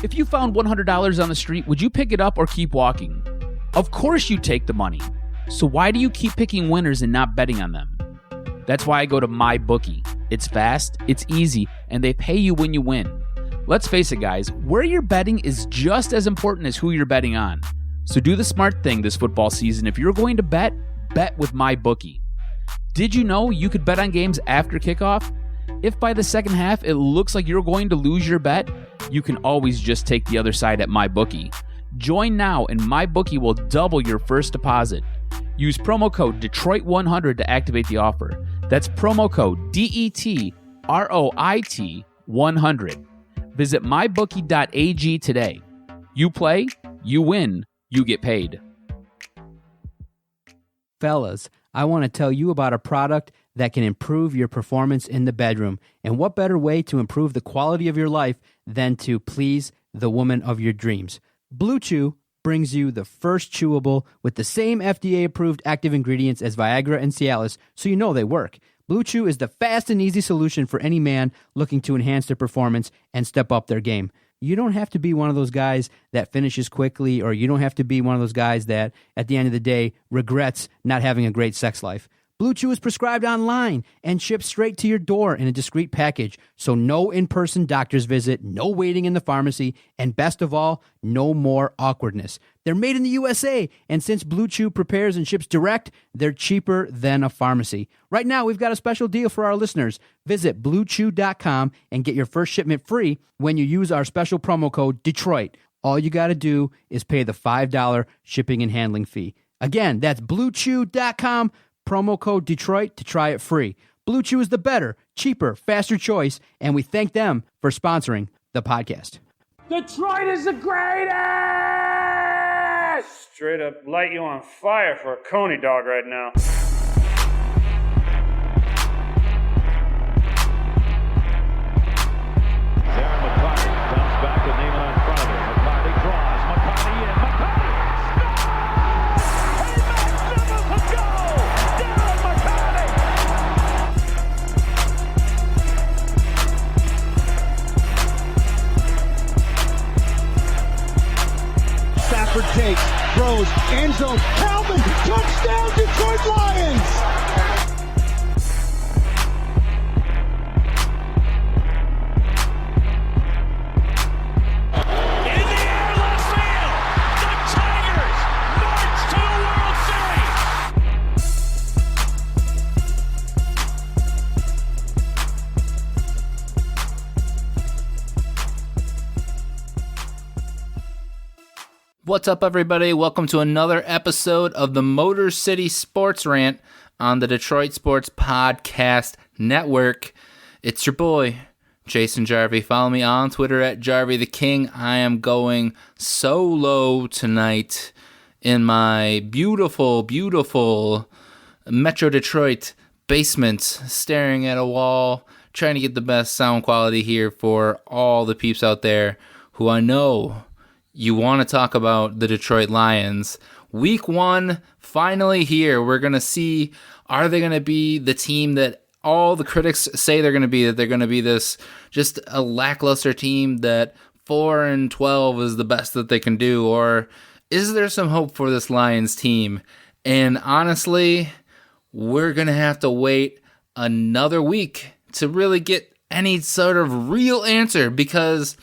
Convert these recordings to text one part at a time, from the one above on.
If you found $100 on the street, would you pick it up or keep walking? Of course you take the money. So why do you keep picking winners and not betting on them? That's why I go to MyBookie. It's fast, it's easy, and they pay you when you win. Let's face it, guys, where you're betting is just as important as who you're betting on. So do the smart thing this football season. If you're going to bet with MyBookie. Did you know you could bet on games after kickoff? If by the second half it looks like you're going to lose your bet, you can always just take the other side at MyBookie. Join now and MyBookie will double your first deposit. Use promo code Detroit100 to activate the offer. That's promo code DETROIT100. Visit mybookie.ag today. You play, you win, you get paid. Fellas, I want to tell you about a product that can improve your performance in the bedroom. And what better way to improve the quality of your life than to please the woman of your dreams? Blue Chew brings you the first chewable with the same FDA-approved active ingredients as Viagra and Cialis, so you know they work. Blue Chew is the fast and easy solution for any man looking to enhance their performance and step up their game. You don't have to be one of those guys that finishes quickly, or you don't have to be one of those guys that, at the end of the day, regrets not having a great sex life. Blue Chew is prescribed online and shipped straight to your door in a discreet package, so no in-person doctor's visit, no waiting in the pharmacy, and best of all, no more awkwardness. They're made in the USA, and since Blue Chew prepares and ships direct, they're cheaper than a pharmacy. Right now, we've got a special deal for our listeners. Visit BlueChew.com and get your first shipment free when you use our special promo code DETROIT. All you got to do is pay the $5 shipping and handling fee. Again, that's BlueChew.com, promo code Detroit to try it free. Blue Chew is the better, cheaper, faster choice, and we thank them for sponsoring the podcast. Detroit is the greatest! Straight up light you on fire for a Coney dog right now. Darren McCarty comes back with Neiman in front of him. McCarty draws. McCarty in. McCarty scores! A magnificent goal! Darren McCarty! Stafford takes, throws, end zone, Calvin, touchdown, Detroit Lions! What's up, everybody? Welcome to another episode of the Motor City Sports Rant on the Detroit Sports Podcast Network. It's your boy, Jason Jarvi. Follow me on Twitter at Jarvi the King. I am going solo tonight in my beautiful, beautiful Metro Detroit basement, staring at a wall, trying to get the best sound quality here for all the peeps out there who I know you want to talk about the Detroit Lions. Week 1, finally here. We're going to see, are they going to be the team that all the critics say they're going to be, that they're going to be this, just a lackluster team that 4-12 is the best that they can do, or is there some hope for this Lions team? And honestly, we're going to have to wait another week to really get any sort of real answer, because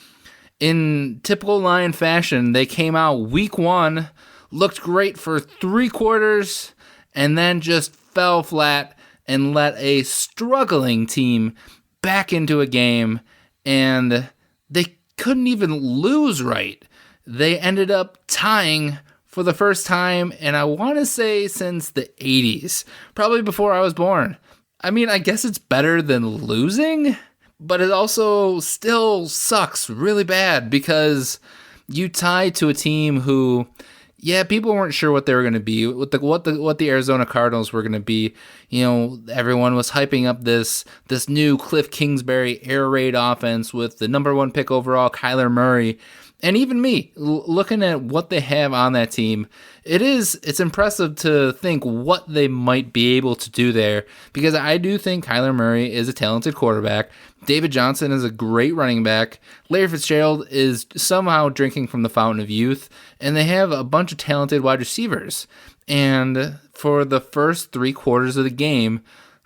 in typical Lion fashion, they came out week 1, looked great for 3 quarters, and then just fell flat and let a struggling team back into a game, and they couldn't even lose right. They ended up tying for the first time, and I want to say since the 80s, probably before I was born. I mean, I guess it's better than losing, but it also still sucks really bad because you tie to a team who, yeah, people weren't sure what they were going to be, what the Arizona Cardinals were going to be. You know, everyone was hyping up this new Cliff Kingsbury air raid offense with the number 1 pick overall, Kyler Murray. And even me, looking at what they have on that team, it's impressive to think what they might be able to do there, because I do think Kyler Murray is a talented quarterback, David Johnson is a great running back. Larry Fitzgerald is somehow drinking from the fountain of youth, and they have a bunch of talented wide receivers. And for the first 3 quarters of the game,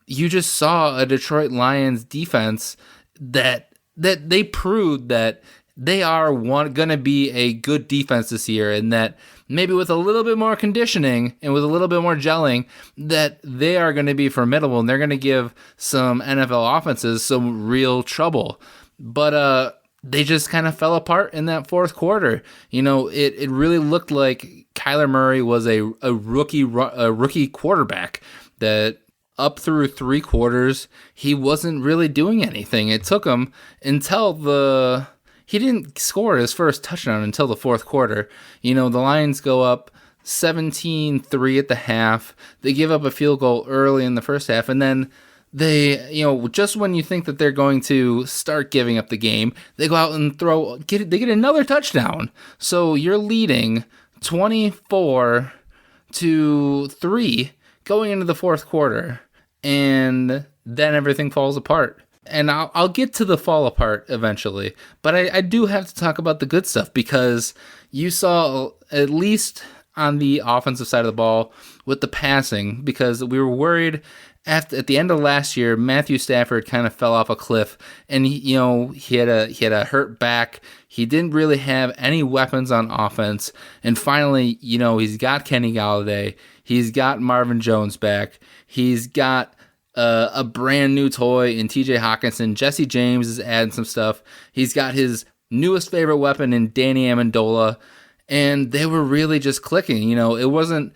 you just saw a Detroit Lions defense that they proved that they are going to be a good defense this year, and that maybe with a little bit more conditioning and with a little bit more gelling, that they are going to be formidable, and they're going to give some NFL offenses some real trouble. But they just kind of fell apart in that fourth quarter. It really looked like Kyler Murray was a rookie quarterback that up through 3 quarters, he wasn't really doing anything. It took him until he didn't score his first touchdown until the fourth quarter. The Lions go up 17-3 at the half. They give up a field goal early in the first half, and then they, just when you think that they're going to start giving up the game, they go out and they get another touchdown. So you're leading 24-3 going into the fourth quarter, and then everything falls apart. And I'll get to the fall apart eventually, but I do have to talk about the good stuff, because you saw, at least on the offensive side of the ball, with the passing, because we were worried at the end of last year, Matthew Stafford kind of fell off a cliff, and he had a hurt back. He didn't really have any weapons on offense, and finally, he's got Kenny Galladay, he's got Marvin Jones back, he's got a brand new toy in TJ Hawkinson. Jesse James is adding some stuff. He's got his newest favorite weapon in Danny Amendola, and they were really just clicking. It wasn't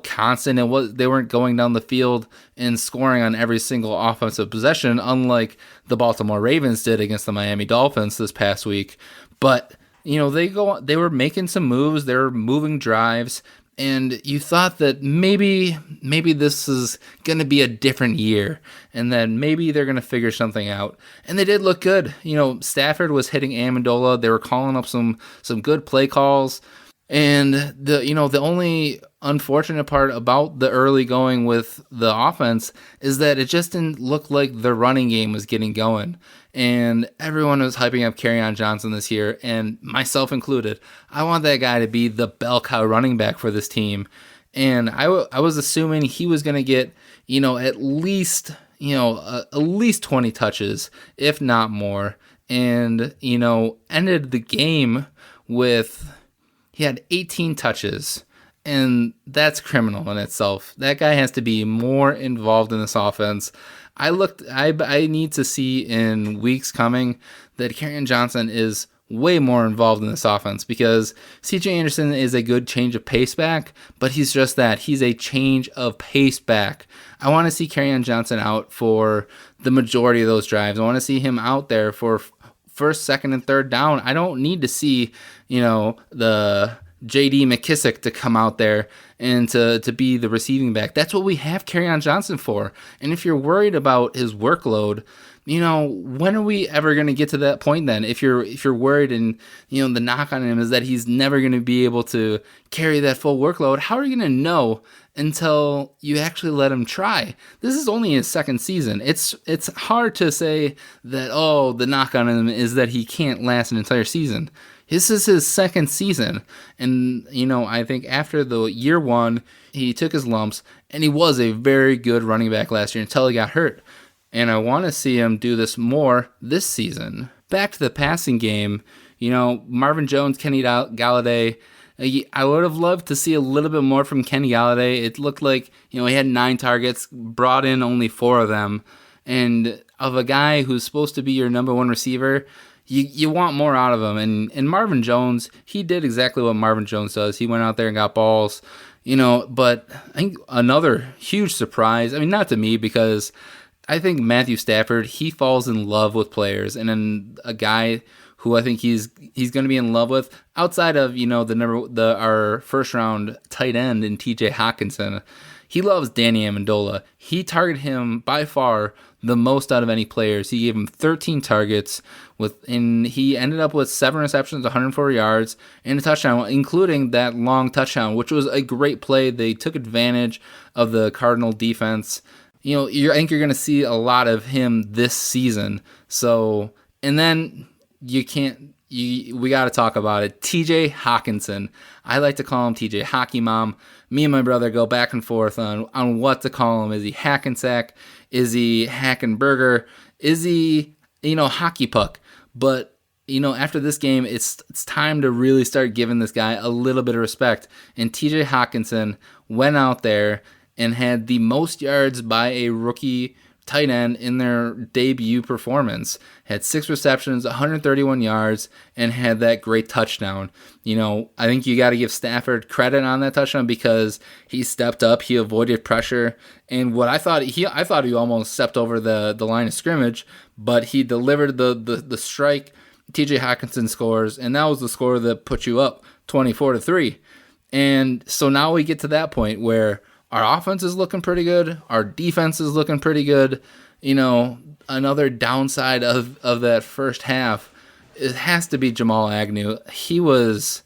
constant. They weren't going down the field and scoring on every single offensive possession, unlike the Baltimore Ravens did against the Miami Dolphins this past week. But they were making some moves. They were moving drives. And you thought that maybe this is going to be a different year, and then maybe they're going to figure something out. And they did look good. Stafford was hitting Amendola. They were calling up some good play calls. And the only unfortunate part about the early going with the offense is that it just didn't look like the running game was getting going. And everyone was hyping up Kerryon Johnson this year, and myself included. I want that guy to be the bell cow running back for this team. And I was assuming he was going to get, at least 20 touches, if not more. And, ended the game with, he had 18 touches. And that's criminal in itself. That guy has to be more involved in this offense. I need to see in weeks coming that Kerryon Johnson is way more involved in this offense, because CJ Anderson is a good change of pace back, but he's just that. He's a change of pace back. I want to see Kerryon Johnson out for the majority of those drives. I want to see him out there for first, second, and third down. I don't need to see, the J.D. McKissick to come out there and to be the receiving back. That's what we have Kerryon Johnson for. And if you're worried about his workload, when are we ever going to get to that point then? If you're worried, and the knock on him is that he's never going to be able to carry that full workload, how are you going to know until you actually let him try? This is only his second season. It's hard to say that, the knock on him is that he can't last an entire season. This is his second season, and, I think after the year one, he took his lumps, and he was a very good running back last year until he got hurt, and I want to see him do this more this season. Back to the passing game, Marvin Jones, Kenny Galladay, I would have loved to see a little bit more from Kenny Galladay. It looked like, he had 9 targets, brought in only 4 of them, and of a guy who's supposed to be your number one receiver, you want more out of him. And Marvin Jones, he did exactly what Marvin Jones does. He went out there and got balls, but I think another huge surprise, not to me, because I think Matthew Stafford, he falls in love with players, and then a guy who I think he's going to be in love with, outside of, our first round tight end in TJ Hawkinson, he loves Danny Amendola. He targeted him by far the most out of any players. He gave him 13 targets, and he ended up with 7 receptions, 104 yards, and a touchdown, including that long touchdown, which was a great play. They took advantage of the Cardinal defense. I think you're going to see a lot of him this season. So, and then we got to talk about it. TJ Hawkinson. I like to call him TJ Hockey Mom. Me and my brother go back and forth on what to call him. Is he Hackensack? Is he Hackenberger? Is he, Hockey Puck? But, after this game, it's time to really start giving this guy a little bit of respect. And TJ Hawkinson went out there and had the most yards by a rookie tight end in their debut performance. Had 6 receptions, 131 yards, and had that great touchdown. I think you got to give Stafford credit on that touchdown because he stepped up, he avoided pressure, and what I thought he almost stepped over the line of scrimmage, but he delivered the strike. TJ Hawkinson scores, and that was the score that put you up 24-3. And so now we get to that point where our offense is looking pretty good. Our defense is looking pretty good. Another downside of that first half, it has to be Jamal Agnew. He was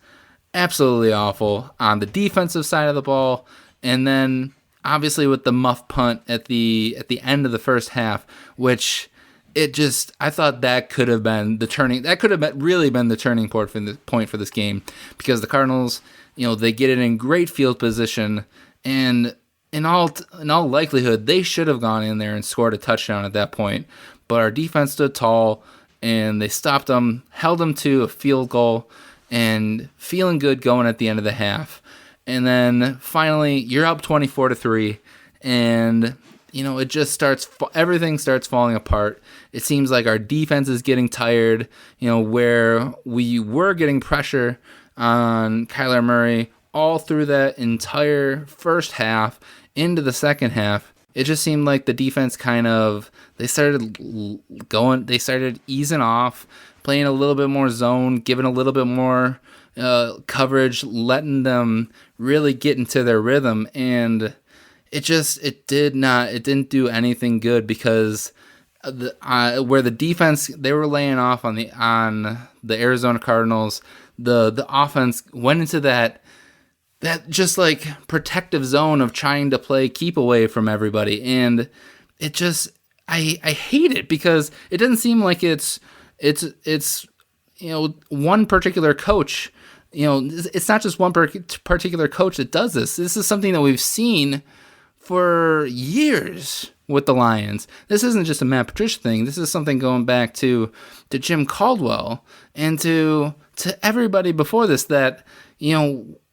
absolutely awful on the defensive side of the ball. And then obviously with the muff punt at the end of the first half, which I thought that could have been the turning point for this game, because the Cardinals, they get it in great field position. And in all likelihood, they should have gone in there and scored a touchdown at that point. But our defense stood tall, and they stopped them, held them to a field goal, and feeling good going at the end of the half. And then finally, you're up 24-3, and it just everything starts falling apart. It seems like our defense is getting tired. Where we were getting pressure on Kyler Murray all through that entire first half into the second half, it just seemed like the defense they started easing off, playing a little bit more zone, giving a little bit more coverage, letting them really get into their rhythm. And it didn't do anything good, because where the defense, they were laying off on the Arizona Cardinals, the offense went into that just like protective zone of trying to play keep away from everybody. And it just, I hate it, because it doesn't seem like it's one particular coach. It's not just one particular coach that does this. This is something that we've seen for years with the Lions. This isn't just a Matt Patricia thing. This is something going back to Jim Caldwell and to everybody before this, that,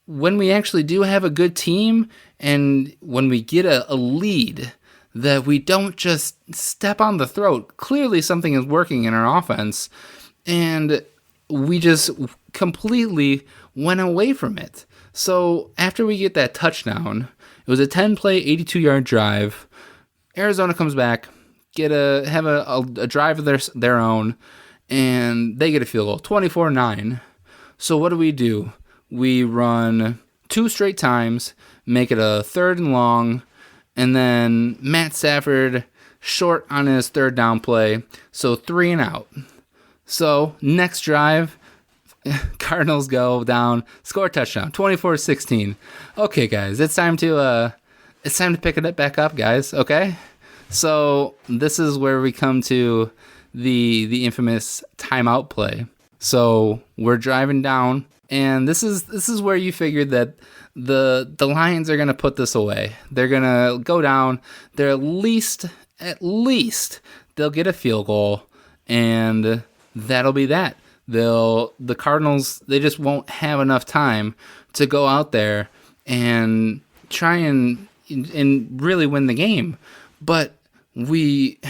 when we actually do have a good team and when we get a lead, that we don't just step on the throat. Clearly something is working in our offense, and we just completely went away from it. So after we get that touchdown, it was a 10-play, 82-yard drive. Arizona comes back, have a drive of their own, and they get a field goal, 24-9. So what do? We run 2 straight times, make it a 3rd and long, and then Matt Stafford short on his 3rd down play, so 3 and out. So next drive, Cardinals go down, score a touchdown, 24-16. Okay, guys, it's time to pick it back up, guys. Okay, so this is where we come to the infamous timeout play. So we're driving down, and this is where you figured that the Lions are gonna put this away. They're gonna go down. They're at least they'll get a field goal, and that'll be that. The Cardinals, they just won't have enough time to go out there and try and really win the game. But we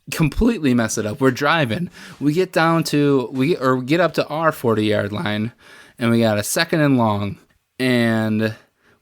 completely mess it up. We're driving. We get up to our 40-yard line, and we got a 2nd and long, and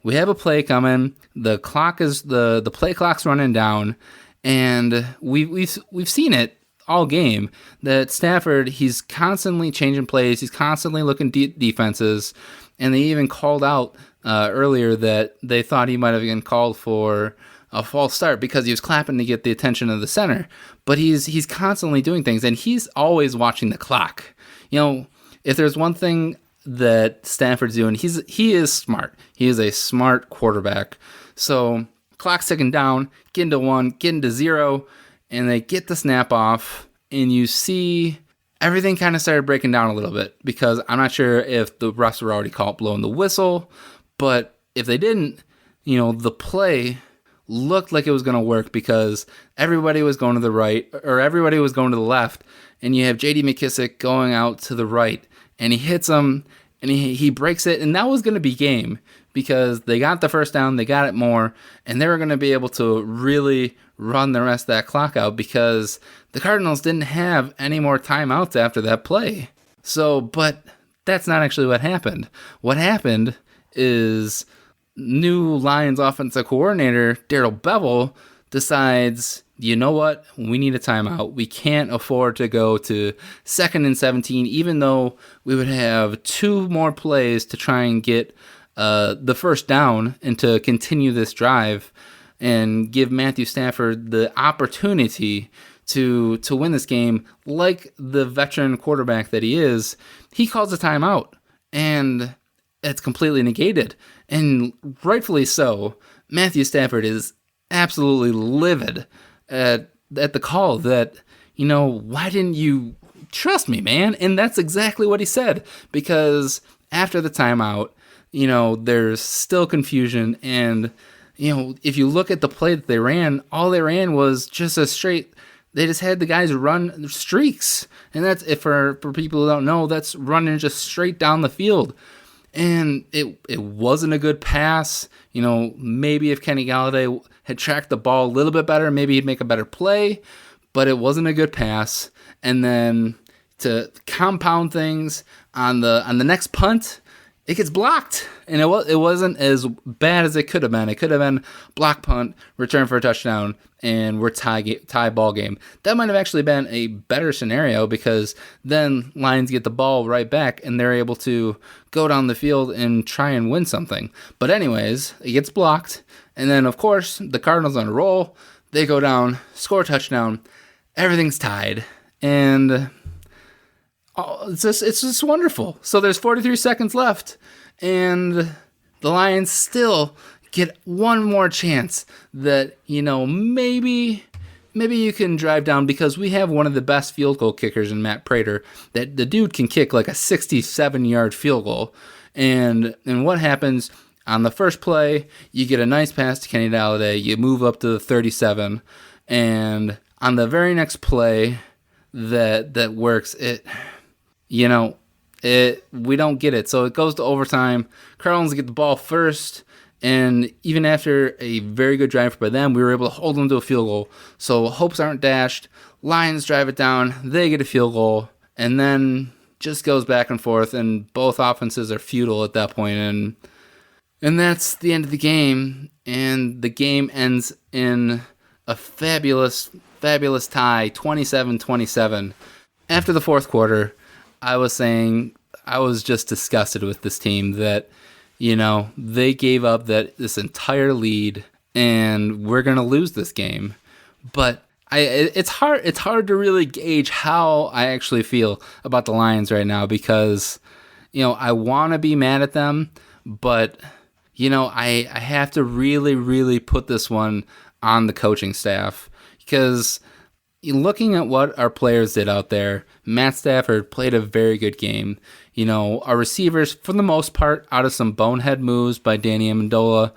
we have a play coming. The play clock's running down, and we've seen it all game that Stafford, he's constantly changing plays. He's constantly looking defenses, and they even called out earlier that they thought he might have been called for a false start because he was clapping to get the attention of the center. But he's constantly doing things, and he's always watching the clock. If there's one thing that Stafford's doing, he is smart. He is a smart quarterback. So clock's ticking down, getting to 1, getting to 0, and they get the snap off, and you see everything kind of started breaking down a little bit, because I'm not sure if the refs were already blowing the whistle, but if they didn't, the play looked like it was going to work, because everybody was going to the right, or everybody was going to the left, and you have J.D. McKissick going out to the right, and he hits him, and he breaks it, and that was going to be game, because they got the first down, they got it more, and they were going to be able to really run the rest of that clock out, because the Cardinals didn't have any more timeouts after that play. So, but that's not actually what happened. What happened is new Lions offensive coordinator, Darrell Bevell, decides, you know what, we need a timeout. We can't afford to go to 2nd and 17, even though we would have 2 more plays to try and get the first down and to continue this drive and give Matthew Stafford the opportunity to win this game like the veteran quarterback that he is. He calls a timeout, and it's completely negated, and rightfully so. Matthew Stafford is absolutely livid at the call that, why didn't you trust me, man? And that's exactly what he said, because after the timeout, there's still confusion, and if you look at the play that they ran, all they ran was just a straight. They just had the guys run streaks, and that's, if for people who don't know, that's running just straight down the field. And it wasn't a good pass. Maybe if Kenny Galladay had tracked the ball a little bit better, maybe he'd make a better play, but it wasn't a good pass. And then to compound things on the next punt, it gets blocked, and it wasn't as bad as it could have been. It could have been block punt, return for a touchdown, and we're tie ball game. That might have actually been a better scenario, because then Lions get the ball right back, and they're able to go down the field and try and win something. But anyways, it gets blocked, and then of course the Cardinals on a roll. They go down, score a touchdown, everything's tied, and it's just wonderful. So there's 43 seconds left, and the Lions still get one more chance that, maybe you can drive down, because we have one of the best field goal kickers in Matt Prater. That the dude can kick like a 67-yard field goal. And what happens on the first play? You get a nice pass to Kenny Galladay. You move up to the 37, and on the very next play that works, we don't get it. So it goes to overtime. Cardinals get the ball first, and even after a very good drive by them, we were able to hold them to a field goal. So hopes aren't dashed. Lions drive it down. They get a field goal, and then just goes back and forth, and both offenses are futile at that point, and that's the end of the game. And the game ends in a fabulous, fabulous tie, 27-27. After the fourth quarter, I was saying I was just disgusted with this team that, they gave up this entire lead, and we're going to lose this game. But it's hard to really gauge how I actually feel about the Lions right now, because, I want to be mad at them, but, I have to really, really put this one on the coaching staff, because looking at what our players did out there, Matt Stafford played a very good game. Our receivers, for the most part, out of some bonehead moves by Danny Amendola,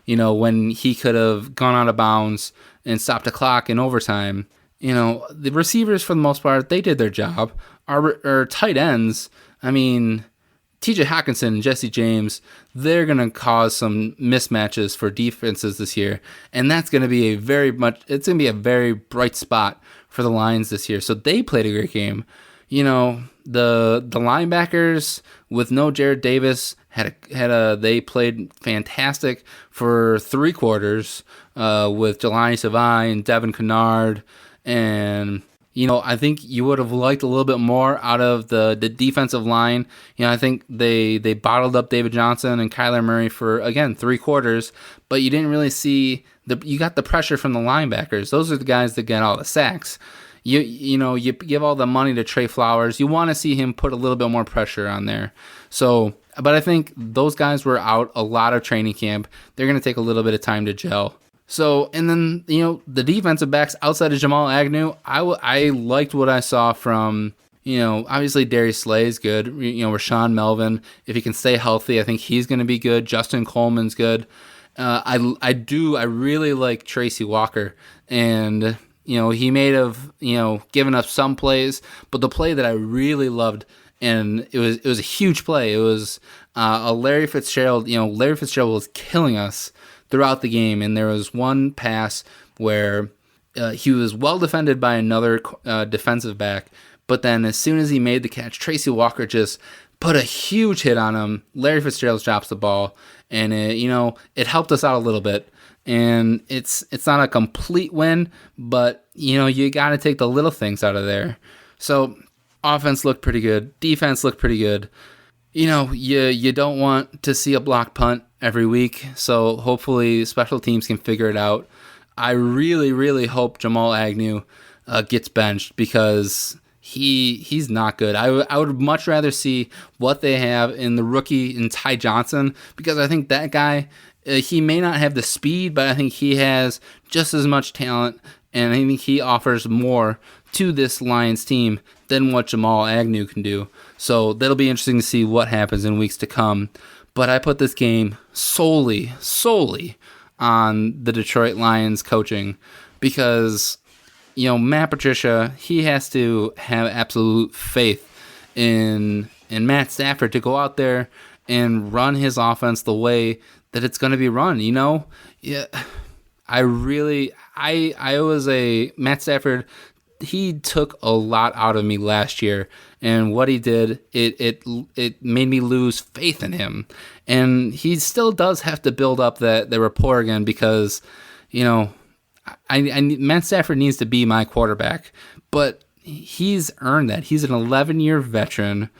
when he could have gone out of bounds and stopped the clock in overtime. The receivers, for the most part, they did their job. Our tight ends, TJ Hawkinson and Jesse James, they're going to cause some mismatches for defenses this year, and that's going to be a very bright spot for the Lions this year. So they played a great game. The linebackers with no Jared Davis they played fantastic for 3 quarters with Jelani Savai and Devin Kennard, and I think you would have liked a little bit more out of the defensive line. I think they bottled up David Johnson and Kyler Murray for, again, 3 quarters, but you didn't really see you got the pressure from the linebackers. Those are the guys that get all the sacks. You give all the money to Trey Flowers. You want to see him put a little bit more pressure on there. So, but I think those guys were out a lot of training camp. They're going to take a little bit of time to gel. So, and then, the defensive backs outside of Jamal Agnew, I liked what I saw from, obviously Darius Slay is good. Rashawn Melvin, if he can stay healthy, I think he's going to be good. Justin Coleman's good. I really like Tracy Walker, and, he may have, given up some plays, but the play that I really loved, and it was a huge play. It was a Larry Fitzgerald. Larry Fitzgerald was killing us throughout the game, and there was one pass where he was well defended by another defensive back, but then as soon as he made the catch, Tracy Walker just put a huge hit on him. Larry Fitzgerald drops the ball, and it helped us out a little bit. And it's not a complete win, but you got to take the little things out of there. So offense looked pretty good, defense looked pretty good. You don't want to see a block punt every week, so hopefully special teams can figure it out. I really, really hope Jamal Agnew gets benched, because he's not good. I would much rather see what they have in the rookie in Ty Johnson, because I think that guy, he may not have the speed, but I think he has just as much talent, and I think he offers more to this Lions team than what Jamal Agnew can do. So that'll be interesting to see what happens in weeks to come. But I put this game solely on the Detroit Lions coaching, because, Matt Patricia, he has to have absolute faith in Matt Stafford to go out there and run his offense the way that it's going to be run. Yeah, I was a Matt Stafford. He took a lot out of me last year, and what he did, it made me lose faith in him. And he still does have to build up the rapport again, because, Matt Stafford needs to be my quarterback, but he's earned that. He's an 11-year veteran,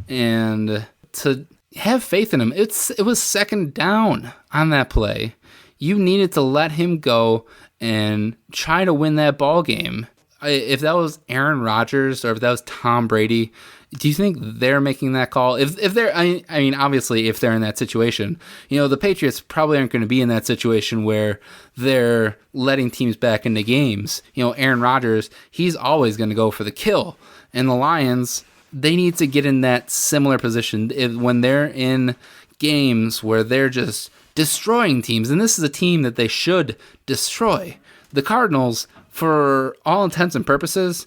and to have faith in him, it was second down on that play. You needed to let him go and try to win that ball game. If that was Aaron Rodgers or if that was Tom Brady, do you think they're making that call? If they're, obviously, if they're in that situation, the Patriots probably aren't going to be in that situation where they're letting teams back into games. Aaron Rodgers, he's always going to go for the kill. And the Lions, they need to get in that similar position when they're in games where they're just destroying teams. And this is a team that they should destroy. The Cardinals, for all intents and purposes,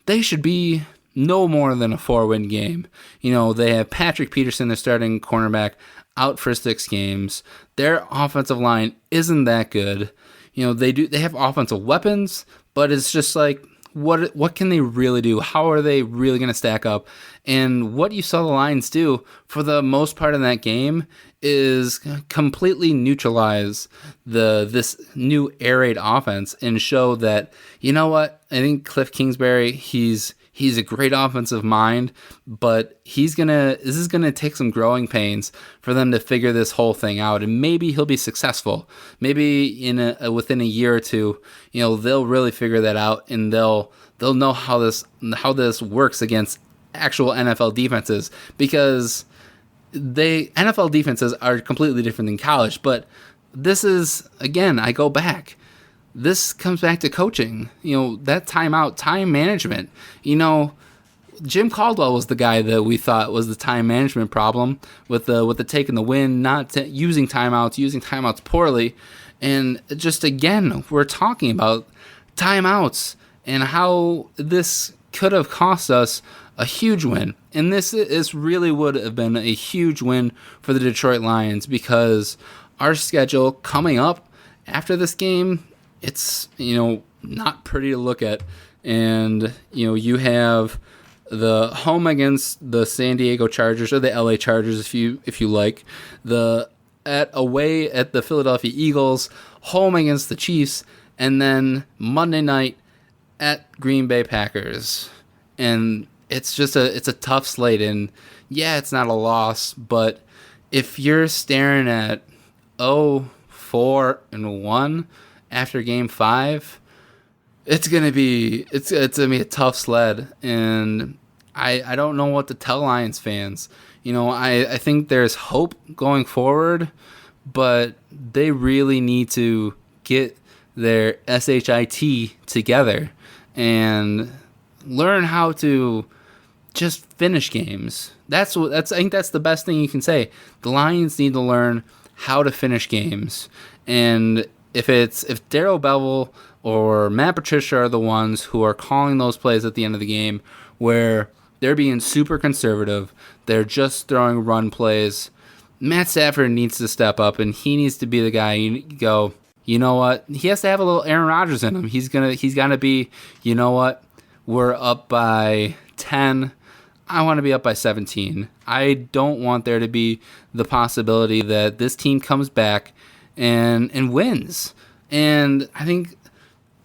they should be no more than a 4-win game. They have Patrick Peterson, their starting cornerback, out for 6 games. Their offensive line isn't that good. They have offensive weapons, but it's just like, what can they really do? How are they really going to stack up? And what you saw the Lions do for the most part in that game is completely neutralize this new air raid offense and show that, I think Cliff Kingsbury, he's a great offensive mind, but this is gonna take some growing pains for them to figure this whole thing out, and maybe he'll be successful. Maybe within a year or two, they'll really figure that out, and they'll know how this works against actual NFL defenses, because NFL defenses are completely different than college. But this is, again, I go back. This comes back to coaching. That timeout, time management. Jim Caldwell was the guy that we thought was the time management problem with the taking the win, not using timeouts poorly. And just again, we're talking about timeouts and how this could have cost us a huge win. And this really would have been a huge win for the Detroit Lions, because our schedule coming up after this game, it's, not pretty to look at. And, you have the home against the San Diego Chargers, or the LA Chargers if you like, away at the Philadelphia Eagles, home against the Chiefs, and then Monday night at Green Bay Packers. And it's just it's a tough slate, and yeah, it's not a loss, but if you're staring at 4-1 after Game 5, it's gonna be a tough sled, and I don't know what to tell Lions fans. I think there's hope going forward, but they really need to get their SHIT together and learn how to just finish games. I think that's the best thing you can say. The Lions need to learn how to finish games. And if Darrell Bevell or Matt Patricia are the ones who are calling those plays at the end of the game where they're being super conservative, they're just throwing run plays, Matt Stafford needs to step up, and he needs to be the guy you go, you know what? He has to have a little Aaron Rodgers in him. He's gonna be, you know what? We're up by 10. I want to be up by 17. I don't want there to be the possibility that this team comes back and wins. And I think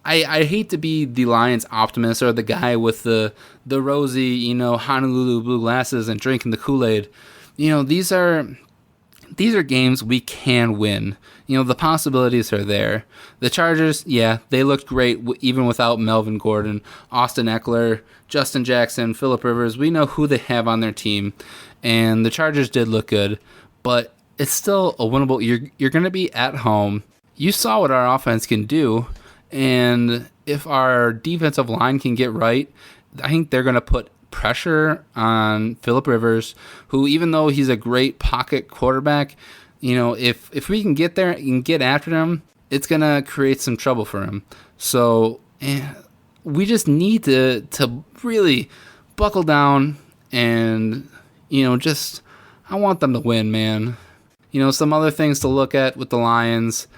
I hate to be the Lions optimist or the guy with the rosy, Honolulu blue glasses and drinking the Kool-Aid. These are games we can win. The possibilities are there. The Chargers, yeah, they looked great even without Melvin Gordon, Austin Eckler, Justin Jackson, Phillip Rivers. We know who they have on their team, and the Chargers did look good, but it's still a winnable. You're going to be at home. You saw what our offense can do, and if our defensive line can get right, I think they're going to put pressure on Phillip Rivers, who, even though he's a great pocket quarterback, if we can get there and get after him, it's going to create some trouble for him. So we just need to really buckle down and, I want them to win, man. Some other things to look at with the Lions.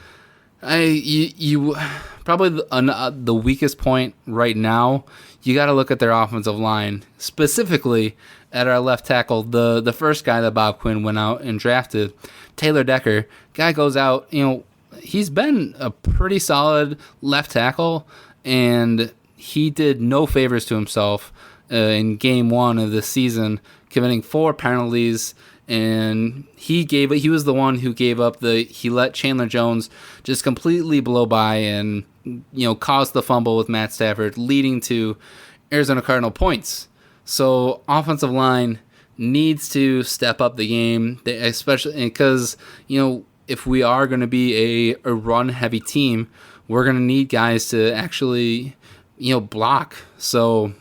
You probably the weakest point right now, you got to look at their offensive line, specifically at our left tackle, the first guy that Bob Quinn went out and drafted, Taylor Decker. Guy goes out, he's been a pretty solid left tackle, and he did no favors to himself in game 1 of this season, committing 4 penalties. And he was the one who gave up he let Chandler Jones just completely blow by and, caused the fumble with Matt Stafford, leading to Arizona Cardinal points. So offensive line needs to step up the game, especially because, if we are going to be a run heavy team, we're going to need guys to actually, block. So,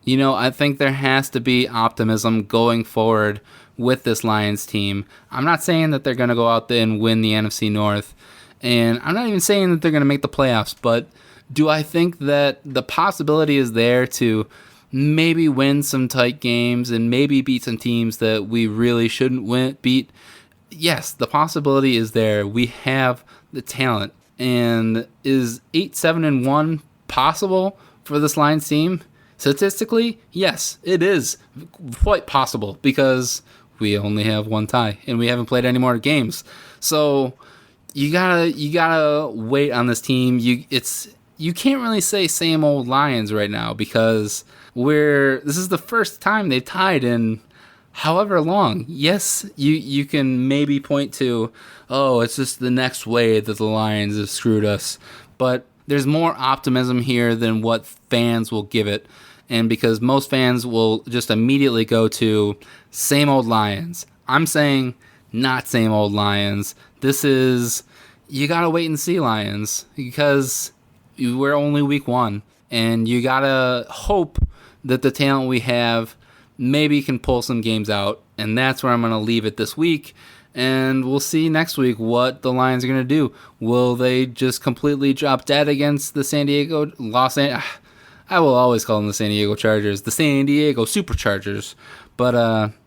I think there has to be optimism going forward with this Lions team. I'm not saying that they're going to go out there and win the NFC North, and I'm not even saying that they're going to make the playoffs, but do I think that the possibility is there to maybe win some tight games and maybe beat some teams that we really shouldn't beat? Yes, the possibility is there. We have the talent. And is 8-7-1 possible for this Lions team? Statistically, yes, it is quite possible because we only have 1 tie and we haven't played any more games. So you gotta wait on this team. You can't really say same old Lions right now because this is the first time they've tied in however long. Yes, you can maybe point to, it's just the next way that the Lions have screwed us, but there's more optimism here than what fans will give it. And because most fans will just immediately go to same old Lions. I'm saying not same old Lions. This is, you got to wait and see Lions because we're only week 1. And you got to hope that the talent we have maybe can pull some games out. And that's where I'm going to leave it this week. And we'll see next week what the Lions are going to do. Will they just completely drop dead against the I will always call them the San Diego Chargers, the San Diego Superchargers. But,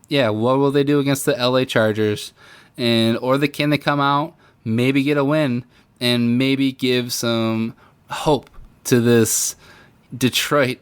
what will they do against the LA Chargers? Can they come out, maybe get a win, and maybe give some hope to this Detroit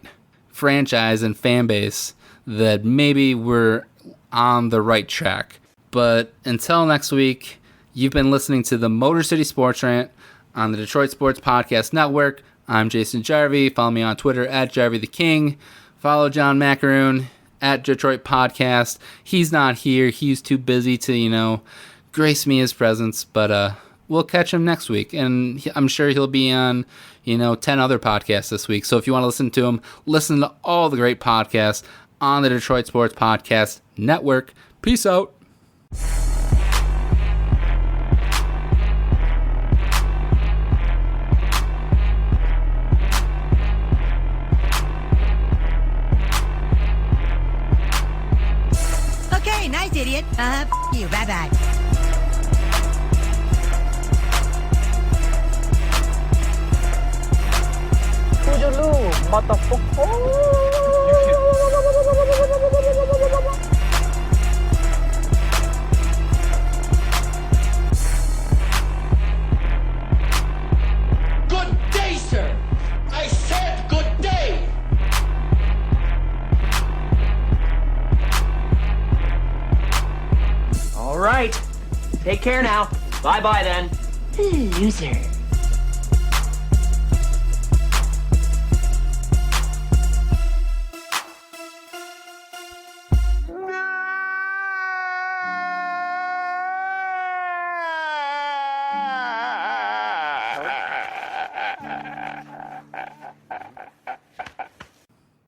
franchise and fan base that maybe we're on the right track. But until next week, you've been listening to the Motor City Sports Rant on the Detroit Sports Podcast Network. I'm Jason Jarvi. Follow me on Twitter at Jarvi the King. Follow John Macaroon at Detroit Podcast. He's not here. He's too busy to, grace me his presence. But we'll catch him next week. And I'm sure he'll be on, 10 other podcasts this week. So if you want to listen to him, listen to all the great podcasts on the Detroit Sports Podcast Network. Peace out. Okay, nice, idiot. F you. Bye-bye. Good day, sir. I said good day. All right. Take care now. Bye-bye then. Loser.